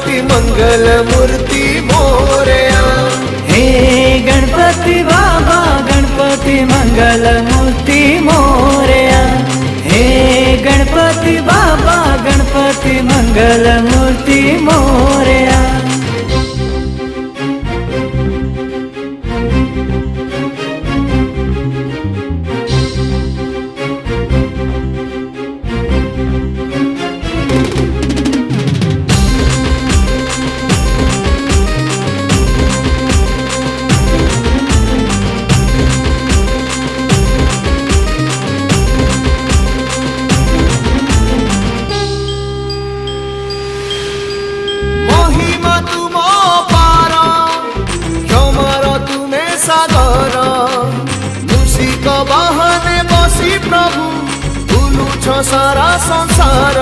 गणपति मंगल मूर्ति मोरया। हे गणपति बाबा गणपति मंगल मूर्ति मोरया। हे गणपति बाबा गणपति मंगल मूर्ति मोरया। सागर मूषिक वाहने बसी प्रभु भूलुछ सारा संसार।